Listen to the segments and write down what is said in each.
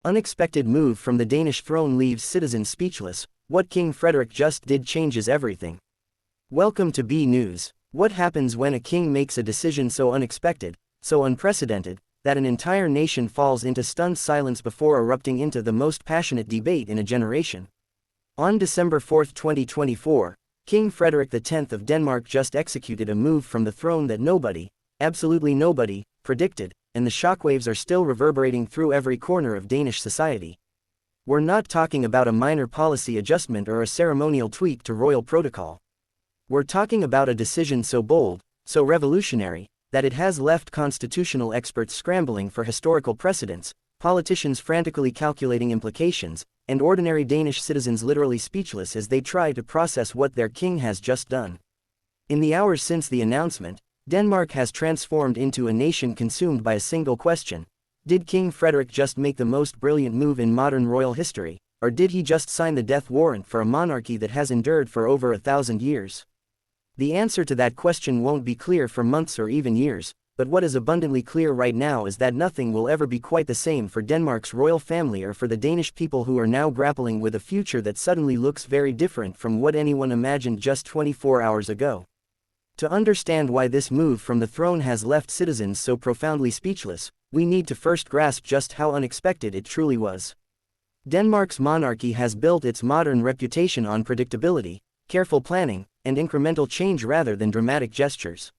Unexpected move from the Danish throne leaves citizens speechless. What King Frederik just did changes everything. Welcome to B News. What happens when a king makes a decision so unexpected, so unprecedented, that an entire nation falls into stunned silence before erupting into the most passionate debate in a generation? On December 4, 2024, King Frederik X of Denmark just executed a move from the throne that nobody, absolutely nobody, predicted, and the shockwaves are still reverberating through every corner of Danish society. We're not talking about a minor policy adjustment or a ceremonial tweak to royal protocol. We're talking about a decision so bold, so revolutionary, that it has left constitutional experts scrambling for historical precedents, politicians frantically calculating implications, and ordinary Danish citizens literally speechless as they try to process what their king has just done. In the hours since the announcement, Denmark has transformed into a nation consumed by a single question: did King Frederik just make the most brilliant move in modern royal history, or did he just sign the death warrant for a monarchy that has endured for over 1,000 years? The answer to that question won't be clear for months or even years, but what is abundantly clear right now is that nothing will ever be quite the same for Denmark's royal family or for the Danish people who are now grappling with a future that suddenly looks very different from what anyone imagined just 24 hours ago. To understand why this move from the throne has left citizens so profoundly speechless, we need to first grasp just how unexpected it truly was. Denmark's monarchy has built its modern reputation on predictability, careful planning, and incremental change rather than dramatic gestures.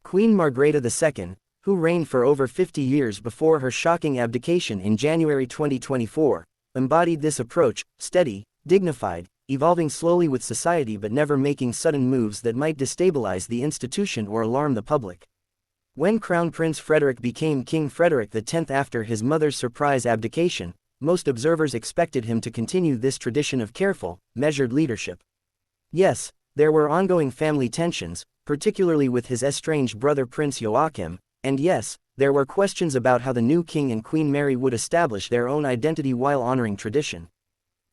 Queen Margrethe II, who reigned for over 50 years before her shocking abdication in January 2024, embodied this approach: steady, dignified, evolving slowly with society but never making sudden moves that might destabilize the institution or alarm the public. When Crown Prince Frederik became King Frederik X after his mother's surprise abdication, most observers expected him to continue this tradition of careful, measured leadership. Yes, there were ongoing family tensions, particularly with his estranged brother Prince Joachim, and yes, there were questions about how the new king and Queen Mary would establish their own identity while honoring tradition.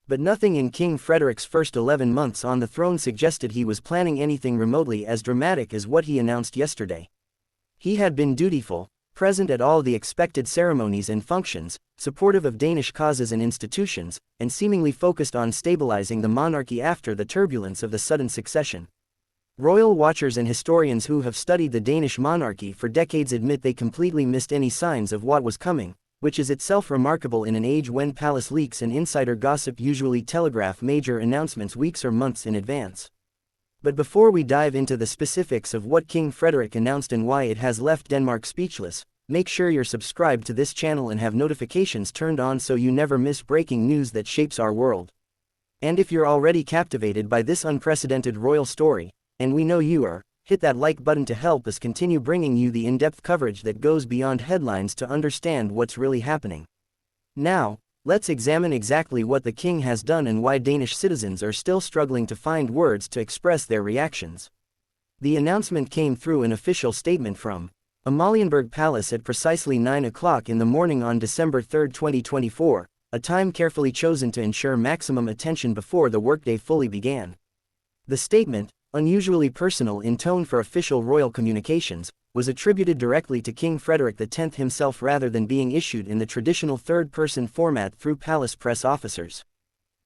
But nothing in King Frederik's first 11 months on the throne suggested he was planning anything remotely as dramatic as what he announced yesterday. He had been dutiful, present at all the expected ceremonies and functions, supportive of Danish causes and institutions, and seemingly focused on stabilizing the monarchy after the turbulence of the sudden succession. Royal watchers and historians who have studied the Danish monarchy for decades admit they completely missed any signs of what was coming, which is itself remarkable in an age when palace leaks and insider gossip usually telegraph major announcements weeks or months in advance. But before we dive into the specifics of what King Frederik announced and why it has left Denmark speechless, make sure you're subscribed to this channel and have notifications turned on so you never miss breaking news that shapes our world. And if you're already captivated by this unprecedented royal story, and we know you are, hit that like button to help us continue bringing you the in-depth coverage that goes beyond headlines to understand what's really happening. Now, let's examine exactly what the king has done and why Danish citizens are still struggling to find words to express their reactions. The announcement came through an official statement from Amalienborg Palace at precisely 9 o'clock in the morning on December 3, 2024, a time carefully chosen to ensure maximum attention before the workday fully began. The statement, unusually personal in tone for official royal communications, was attributed directly to King Frederik X himself rather than being issued in the traditional third-person format through palace press officers.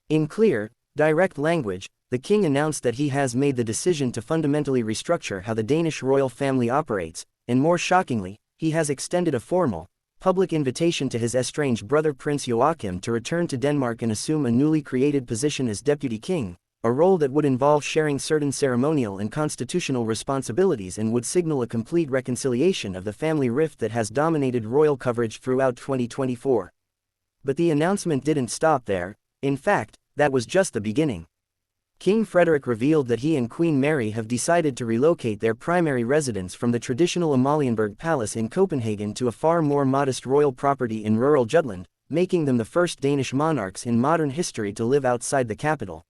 In clear, direct language, the king announced that he has made the decision to fundamentally restructure how the Danish royal family operates, and more shockingly, he has extended a formal, public invitation to his estranged brother Prince Joachim to return to Denmark and assume a newly created position as deputy king, a role that would involve sharing certain ceremonial and constitutional responsibilities and would signal a complete reconciliation of the family rift that has dominated royal coverage throughout 2024. But the announcement didn't stop there. In fact, that was just the beginning. King Frederik revealed that he and Queen Mary have decided to relocate their primary residence from the traditional Amalienborg Palace in Copenhagen to a far more modest royal property in rural Jutland, making them the first Danish monarchs in modern history to live outside the capital.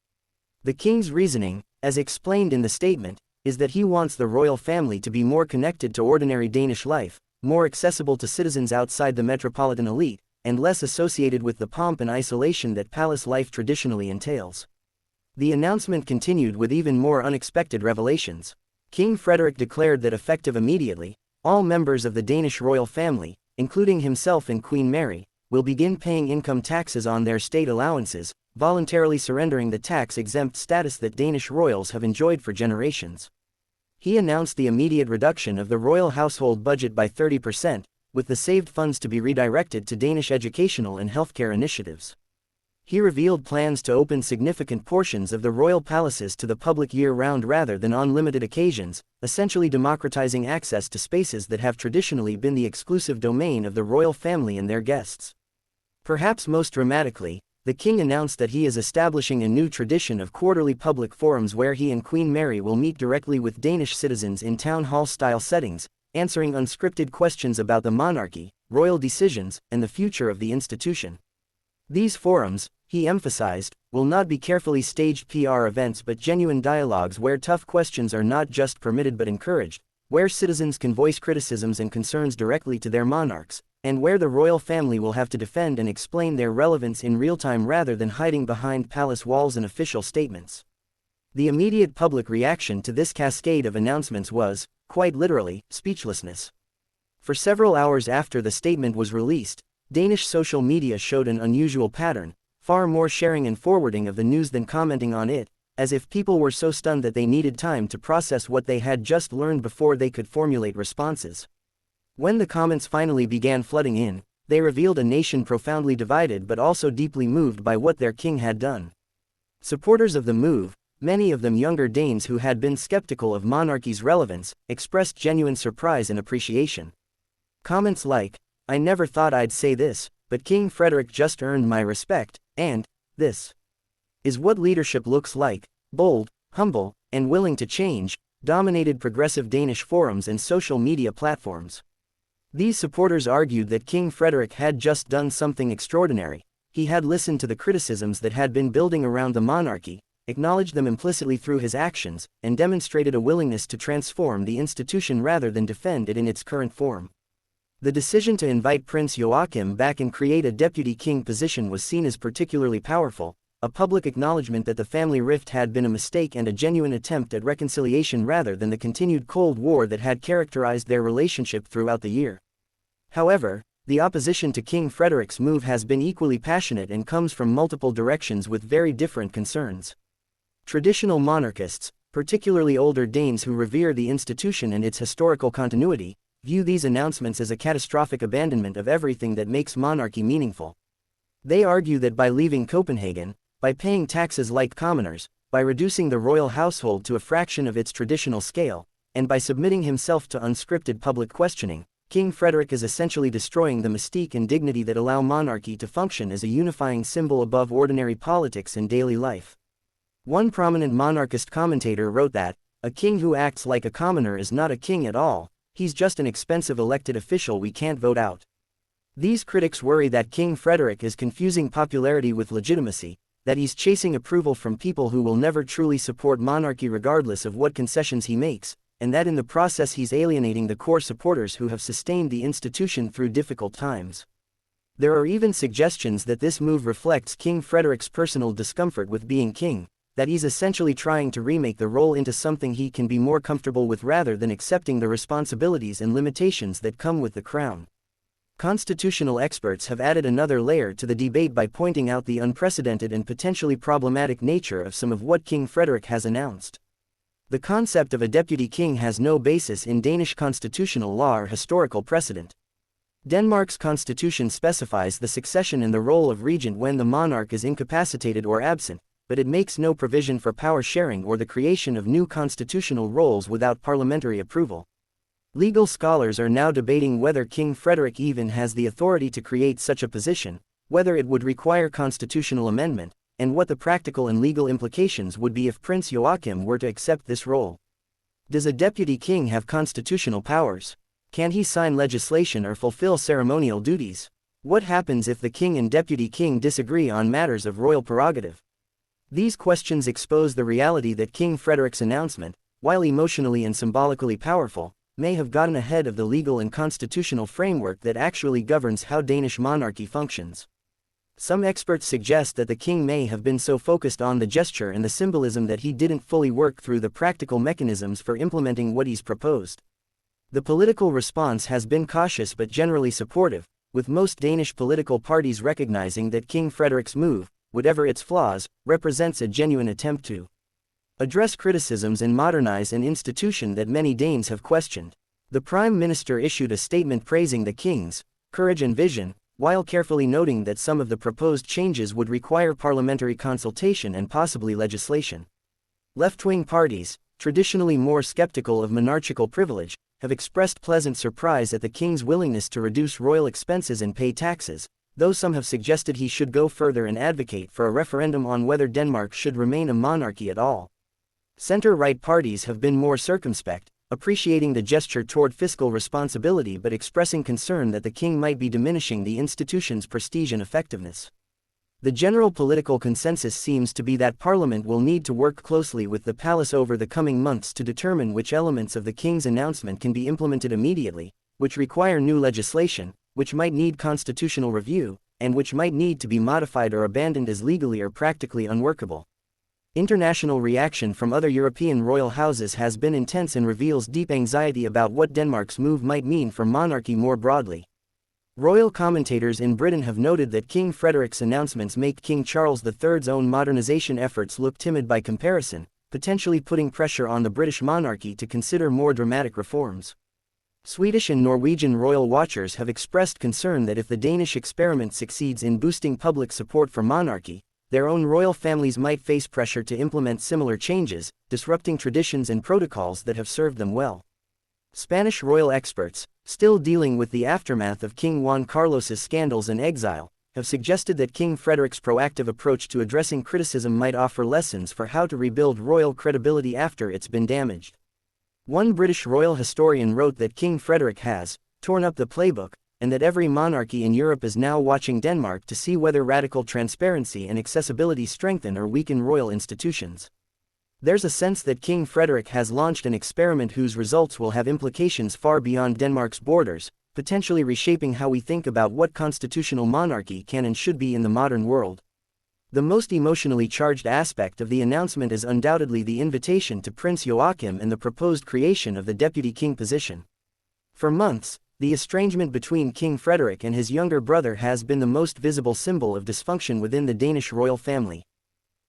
The king's reasoning, as explained in the statement, is that he wants the royal family to be more connected to ordinary Danish life, more accessible to citizens outside the metropolitan elite, and less associated with the pomp and isolation that palace life traditionally entails. The announcement continued with even more unexpected revelations. King Frederik declared that effective immediately, all members of the Danish royal family, including himself and Queen Mary, will begin paying income taxes on their state allowances, voluntarily surrendering the tax-exempt status that Danish royals have enjoyed for generations. He announced the immediate reduction of the royal household budget by 30%, with the saved funds to be redirected to Danish educational and healthcare initiatives. He revealed plans to open significant portions of the royal palaces to the public year-round rather than on limited occasions, essentially democratizing access to spaces that have traditionally been the exclusive domain of the royal family and their guests. Perhaps most dramatically, the king announced that he is establishing a new tradition of quarterly public forums where he and Queen Mary will meet directly with Danish citizens in town hall-style settings, answering unscripted questions about the monarchy, royal decisions, and the future of the institution. These forums, he emphasized, will not be carefully staged PR events but genuine dialogues where tough questions are not just permitted but encouraged, where citizens can voice criticisms and concerns directly to their monarchs, and where the royal family will have to defend and explain their relevance in real time rather than hiding behind palace walls and official statements. The immediate public reaction to this cascade of announcements was, quite literally, speechlessness. For several hours after the statement was released, Danish social media showed an unusual pattern, far more sharing and forwarding of the news than commenting on it, as if people were so stunned that they needed time to process what they had just learned before they could formulate responses. When the comments finally began flooding in, they revealed a nation profoundly divided but also deeply moved by what their king had done. Supporters of the move, many of them younger Danes who had been skeptical of monarchy's relevance, expressed genuine surprise and appreciation. Comments like, "I never thought I'd say this, but King Frederik just earned my respect," and, "This is what leadership looks like, bold, humble, and willing to change," dominated progressive Danish forums and social media platforms. These supporters argued that King Frederik had just done something extraordinary. He had listened to the criticisms that had been building around the monarchy, acknowledged them implicitly through his actions, and demonstrated a willingness to transform the institution rather than defend it in its current form. The decision to invite Prince Joachim back and create a deputy king position was seen as particularly powerful, a public acknowledgement that the family rift had been a mistake and a genuine attempt at reconciliation rather than the continued Cold War that had characterized their relationship throughout the year. However, the opposition to King Frederik's move has been equally passionate and comes from multiple directions with very different concerns. Traditional monarchists, particularly older Danes who revere the institution and its historical continuity, view these announcements as a catastrophic abandonment of everything that makes monarchy meaningful. They argue that by leaving Copenhagen, by paying taxes like commoners, by reducing the royal household to a fraction of its traditional scale, and by submitting himself to unscripted public questioning, King Frederik is essentially destroying the mystique and dignity that allow monarchy to function as a unifying symbol above ordinary politics and daily life. One prominent monarchist commentator wrote that, "A king who acts like a commoner is not a king at all, he's just an expensive elected official we can't vote out." These critics worry that King Frederik is confusing popularity with legitimacy, that he's chasing approval from people who will never truly support monarchy regardless of what concessions he makes, and that in the process he's alienating the core supporters who have sustained the institution through difficult times. There are even suggestions that this move reflects King Frederik's personal discomfort with being king, that he's essentially trying to remake the role into something he can be more comfortable with rather than accepting the responsibilities and limitations that come with the crown. Constitutional experts have added another layer to the debate by pointing out the unprecedented and potentially problematic nature of some of what King Frederik has announced. The concept of a deputy king has no basis in Danish constitutional law or historical precedent. Denmark's constitution specifies the succession and the role of regent when the monarch is incapacitated or absent, but it makes no provision for power sharing or the creation of new constitutional roles without parliamentary approval. Legal scholars are now debating whether King Frederik even has the authority to create such a position, whether it would require constitutional amendment, and what the practical and legal implications would be if Prince Joachim were to accept this role. Does a deputy king have constitutional powers? Can he sign legislation or fulfill ceremonial duties? What happens if the king and deputy king disagree on matters of royal prerogative? These questions expose the reality that King Frederik's announcement, while emotionally and symbolically powerful, may have gotten ahead of the legal and constitutional framework that actually governs how Danish monarchy functions. Some experts suggest that the king may have been so focused on the gesture and the symbolism that he didn't fully work through the practical mechanisms for implementing what he's proposed. The political response has been cautious but generally supportive, with most Danish political parties recognizing that King Frederik's move, whatever its flaws, represents a genuine attempt to address criticisms and modernize an institution that many Danes have questioned. The Prime Minister issued a statement praising the king's courage and vision, while carefully noting that some of the proposed changes would require parliamentary consultation and possibly legislation. Left-wing parties, traditionally more skeptical of monarchical privilege, have expressed pleasant surprise at the king's willingness to reduce royal expenses and pay taxes, though some have suggested he should go further and advocate for a referendum on whether Denmark should remain a monarchy at all. Center-right parties have been more circumspect, appreciating the gesture toward fiscal responsibility but expressing concern that the king might be diminishing the institution's prestige and effectiveness. The general political consensus seems to be that Parliament will need to work closely with the palace over the coming months to determine which elements of the king's announcement can be implemented immediately, which require new legislation, which might need constitutional review, and which might need to be modified or abandoned as legally or practically unworkable. International reaction from other European royal houses has been intense and reveals deep anxiety about what Denmark's move might mean for monarchy more broadly. Royal commentators in Britain have noted that King Frederik's announcements make King Charles III's own modernization efforts look timid by comparison, potentially putting pressure on the British monarchy to consider more dramatic reforms. Swedish and Norwegian royal watchers have expressed concern that if the Danish experiment succeeds in boosting public support for monarchy, their own royal families might face pressure to implement similar changes, disrupting traditions and protocols that have served them well. Spanish royal experts, still dealing with the aftermath of King Juan Carlos's scandals and exile, have suggested that King Frederik's proactive approach to addressing criticism might offer lessons for how to rebuild royal credibility after it's been damaged. One British royal historian wrote that King Frederik has torn up the playbook, and that every monarchy in Europe is now watching Denmark to see whether radical transparency and accessibility strengthen or weaken royal institutions. There's a sense that King Frederik has launched an experiment whose results will have implications far beyond Denmark's borders, potentially reshaping how we think about what constitutional monarchy can and should be in the modern world. The most emotionally charged aspect of the announcement is undoubtedly the invitation to Prince Joachim and the proposed creation of the deputy king position. For months, the estrangement between King Frederik and his younger brother has been the most visible symbol of dysfunction within the Danish royal family.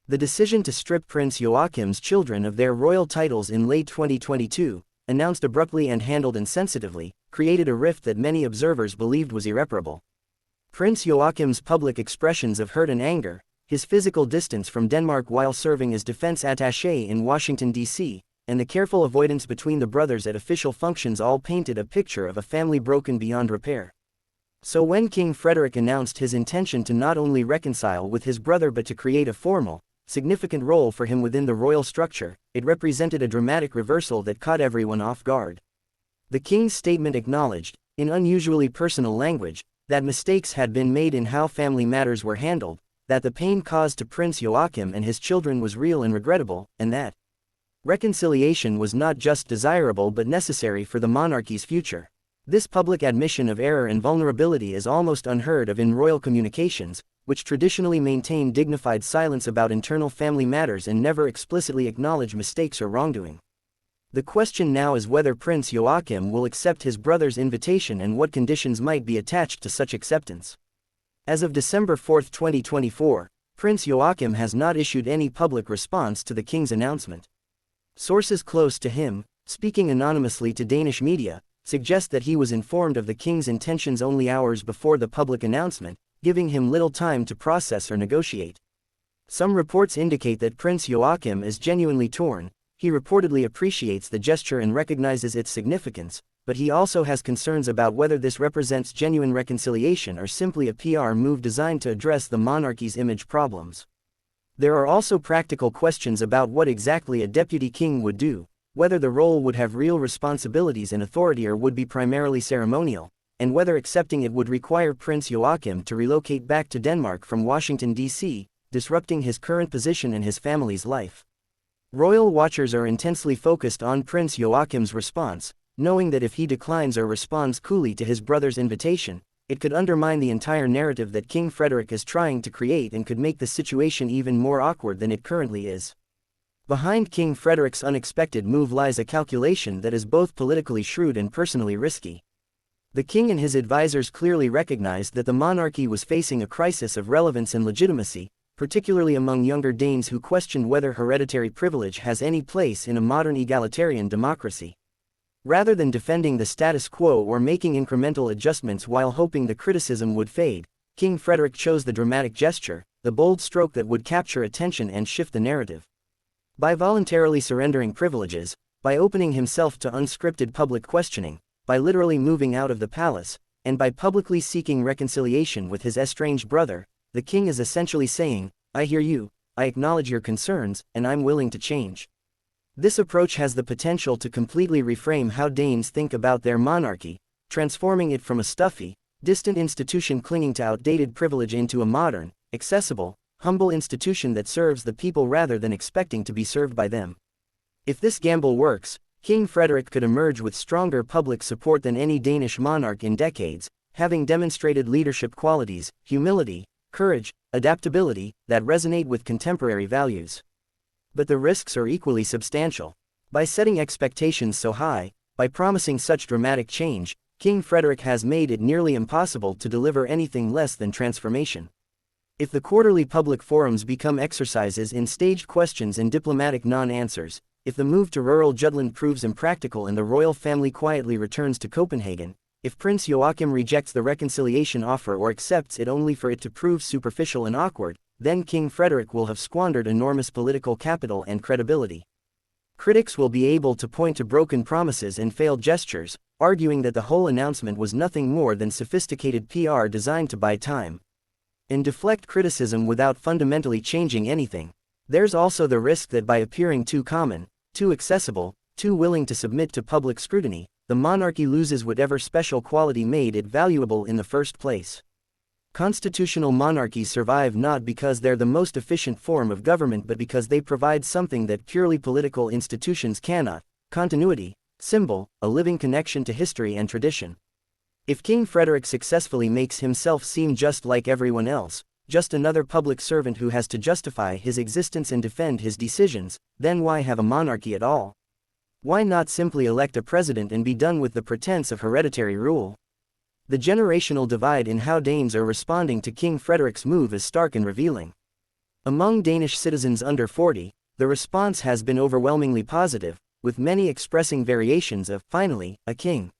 The decision to strip Prince Joachim's children of their royal titles in late 2022, announced abruptly and handled insensitively, created a rift that many observers believed was irreparable. Prince Joachim's public expressions of hurt and anger, his physical distance from Denmark while serving as defense attaché in Washington, D.C., and the careful avoidance between the brothers at official functions all painted a picture of a family broken beyond repair. So when King Frederik announced his intention to not only reconcile with his brother but to create a formal, significant role for him within the royal structure, it represented a dramatic reversal that caught everyone off guard. The king's statement acknowledged, in unusually personal language, that mistakes had been made in how family matters were handled, that the pain caused to Prince Joachim and his children was real and regrettable, and that reconciliation was not just desirable but necessary for the monarchy's future. This public admission of error and vulnerability is almost unheard of in royal communications, which traditionally maintain dignified silence about internal family matters and never explicitly acknowledge mistakes or wrongdoing. The question now is whether Prince Joachim will accept his brother's invitation and what conditions might be attached to such acceptance. As of December 4, 2024, Prince Joachim has not issued any public response to the king's announcement. Sources close to him, speaking anonymously to Danish media, suggest that he was informed of the king's intentions only hours before the public announcement, giving him little time to process or negotiate. Some reports indicate that Prince Joachim is genuinely torn. He reportedly appreciates the gesture and recognizes its significance, but he also has concerns about whether this represents genuine reconciliation or simply a PR move designed to address the monarchy's image problems. There are also practical questions about what exactly a deputy king would do, whether the role would have real responsibilities and authority or would be primarily ceremonial, and whether accepting it would require Prince Joachim to relocate back to Denmark from Washington, D.C., disrupting his current position in his family's life. Royal watchers are intensely focused on Prince Joachim's response, knowing that if he declines or responds coolly to his brother's invitation, it could undermine the entire narrative that King Frederik is trying to create and could make the situation even more awkward than it currently is. Behind King Frederik's unexpected move lies a calculation that is both politically shrewd and personally risky. The king and his advisors clearly recognized that the monarchy was facing a crisis of relevance and legitimacy, particularly among younger Danes who questioned whether hereditary privilege has any place in a modern egalitarian democracy. Rather than defending the status quo or making incremental adjustments while hoping the criticism would fade, King Frederik chose the dramatic gesture, the bold stroke that would capture attention and shift the narrative. By voluntarily surrendering privileges, by opening himself to unscripted public questioning, by literally moving out of the palace, and by publicly seeking reconciliation with his estranged brother, the king is essentially saying, "I hear you, I acknowledge your concerns, and I'm willing to change." This approach has the potential to completely reframe how Danes think about their monarchy, transforming it from a stuffy, distant institution clinging to outdated privilege into a modern, accessible, humble institution that serves the people rather than expecting to be served by them. If this gamble works, King Frederik could emerge with stronger public support than any Danish monarch in decades, having demonstrated leadership qualities, humility, courage, adaptability, that resonate with contemporary values. But the risks are equally substantial. By setting expectations so high, by promising such dramatic change, King Frederik has made it nearly impossible to deliver anything less than transformation. If the quarterly public forums become exercises in staged questions and diplomatic non-answers, if the move to rural Jutland proves impractical and the royal family quietly returns to Copenhagen, if Prince Joachim rejects the reconciliation offer or accepts it only for it to prove superficial and awkward, then King Frederik will have squandered enormous political capital and credibility. Critics will be able to point to broken promises and failed gestures, arguing that the whole announcement was nothing more than sophisticated PR designed to buy time and deflect criticism without fundamentally changing anything. There's also the risk that by appearing too common, too accessible, too willing to submit to public scrutiny, the monarchy loses whatever special quality made it valuable in the first place. Constitutional monarchies survive not because they're the most efficient form of government but because they provide something that purely political institutions cannot: continuity, symbol, a living connection to history and tradition. If King Frederik successfully makes himself seem just like everyone else, just another public servant who has to justify his existence and defend his decisions, then why have a monarchy at all? Why not simply elect a president and be done with the pretense of hereditary rule? The generational divide in how Danes are responding to King Frederik's move is stark and revealing. Among Danish citizens under 40, the response has been overwhelmingly positive, with many expressing variations of "finally, a king."